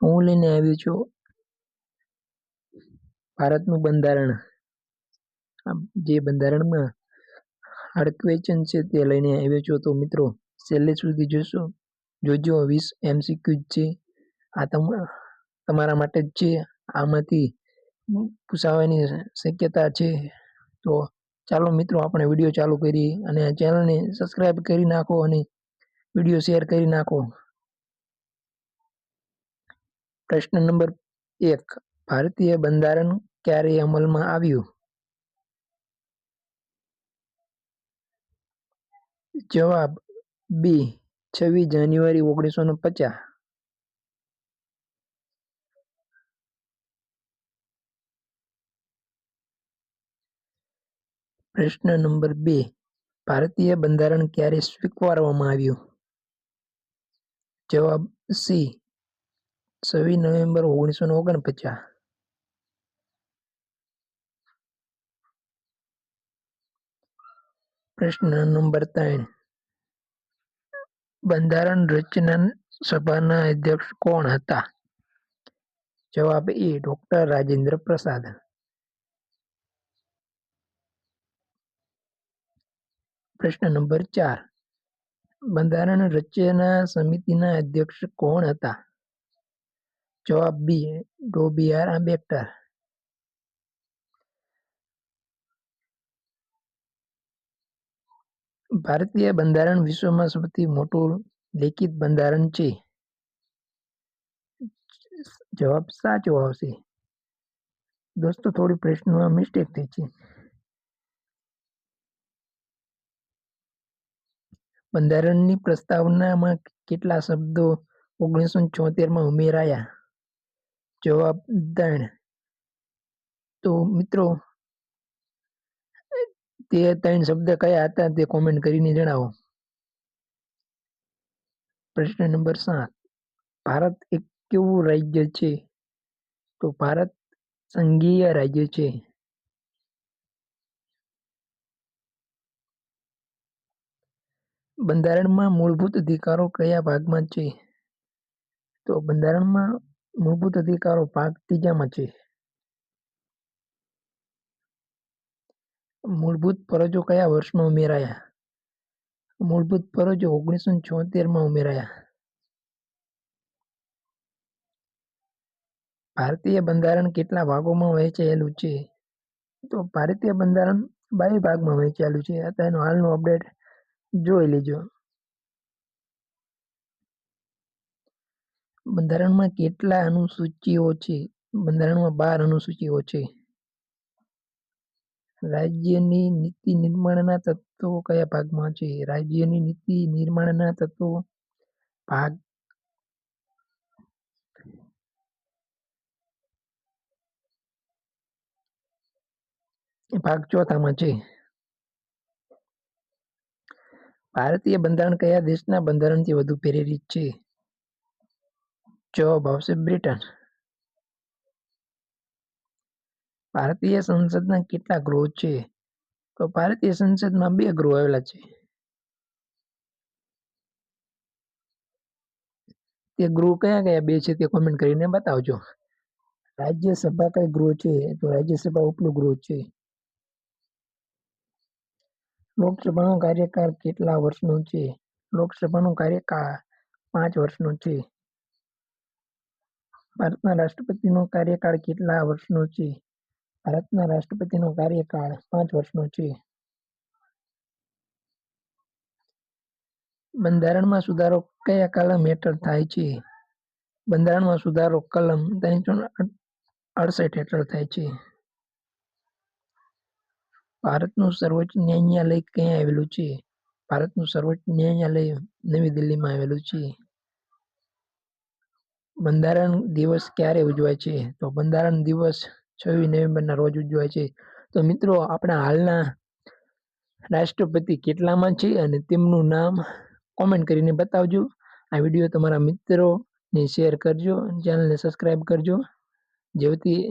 હું લઈને આવ્યો છું ભારતનું બંધારણ. જે બંધારણમાં ક્વેશ્ચન છે તે લઈને આવ્યો છું. તો મિત્રો છેલ્લે સુધી જોજો. 20 MCQ છે. આ તમારા માટે જ છે. આમાંથી પૂછાવાની શક્યતા છે. તો ચાલો મિત્રો આપણે વિડીયો ચાલુ કરીએ અને ચેનલને સબસ્ક્રાઇબ કરી નાખો અને વિડીયો શેર કરી નાખો. પ્રશ્ન નંબર 1. ભારતીય બંધારણ ક્યારે અમલમાં આવ્યું? જવાબ બી. 26 જાન્યુઆરી 1950. પ્રશ્ન નંબર 2. ભારતીય બંધારણ ક્યારે સ્વીકારવામાં આવ્યું? જવાબ સી. 26 નવેમ્બર 1949. પ્રશ્ન નંબર 3. બંધારણ રચના સભાના અધ્યક્ષ કોણ હતા? જવાબ એ. ડોક્ટર રાજેન્દ્ર પ્રસાદ. પ્રશ્ન નંબર 4. બંધારણ રચના સમિતિના અધ્યક્ષ કોણ હતા? જવાબ બી. ડો. બી. આર. આંબેડકર. ભારતીય બંધારણ વિશ્વમાં સૌથી મોટું લેખિત બંધારણ છે. જવાબ સાચો આવશે. દોસ્તો થોડી પ્રશ્નમાં મિસ્ટેક થઈ છે. બંધારણની પ્રસ્તાવનામાં કેટલા શબ્દો 1976માં ઉમેરાયા? જવાબ 3. તો મિત્રો તે 3 શબ્દ કયા હતા તે કોમેન્ટ કરીને જણાવો. પ્રશ્ન નંબર 7. ભારત એક કેવું રાજ્ય છે? તો ભારત સંઘીય રાજ્ય છે. બંધારણમાં મૂળભૂત અધિકારો કયા ભાગમાં છે? તો બંધારણમાં મૂળભૂત અધિકારો ભાગ 3માં છે. મૂળભૂત ફરજો કયા વર્ષમાં ઉમેરાયા? મૂળભૂત ફરજો 1976માં ઉમેરાયા. ભારતીય બંધારણ કેટલા ભાગોમાં વહેંચાયેલું છે? તો ભારતીય બંધારણ 22 ભાગમાં વહેંચાયેલું છે. તેનો હાલનો અપડેટ જોઈ લેજો. બંધારણમાં કેટલા અનુસૂચિઓ છે? બંધારણમાં 12 અનુસૂચિઓ છે. રાજ્યની નીતિ નિર્માણના તત્વો કયા ભાગમાં છે? રાજ્યની નીતિ નિર્માણના તત્વો ભાગ 4માં છે. ભારતીય બંધારણ કયા દેશના બંધારણથી વધુ પ્રેરિત છે? જવાબ આવશે બ્રિટન. ભારતીય સંસદના કેટલા ગૃહો છે? તો ભારતીય સંસદમાં 2 ગૃહો આવેલા છે. તે ગૃહ કયા 2 છે તે કોમેન્ટ કરીને બતાવજો. રાજ્યસભા કઈ ગૃહ છે? તો રાજ્યસભા ઉપલું ગૃહ છે. લોકસભાનો કાર્યકાળ કેટલા વર્ષનો છે? લોકસભાનો કાર્યકાળ 5 વર્ષનો છે. ભારતના રાષ્ટ્રપતિનો કાર્યકાળ કેટલા વર્ષનો છે? ભારતના રાષ્ટ્રપતિનો કાર્યકાળ 5 વર્ષનો છે. બંધારણમાં સુધારો કયા કલમ હેઠળ થાય છે? બંધારણમાં સુધારો કલમ 368 હેઠળ થાય છે. ભારતનું સર્વોચ્ચ ન્યાયાલય ક્યાં આવેલું છે? ભારતનું સર્વોચ્ચ ન્યાયાલય નવી દિલ્હીમાં આવેલું છે. બંધારણ દિવસ ક્યારે ઉજવાય છે? તો બંધારણ દિવસ 26 નવેમ્બરના રોજ ઉજવાય છે. તો મિત્રો આપણા હાલના રાષ્ટ્રપતિ કેટલામાં છે અને તેમનું નામ કોમેન્ટ કરીને બતાવજો. આ વિડીયો તમારા મિત્રોને શેર કરજો, ચેનલને સબસ્ક્રાઇબ કરજો, જેથી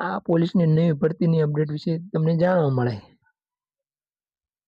આ પોલીસની નવી ભરતીની અપડેટ વિશે તમને જાણવા મળે.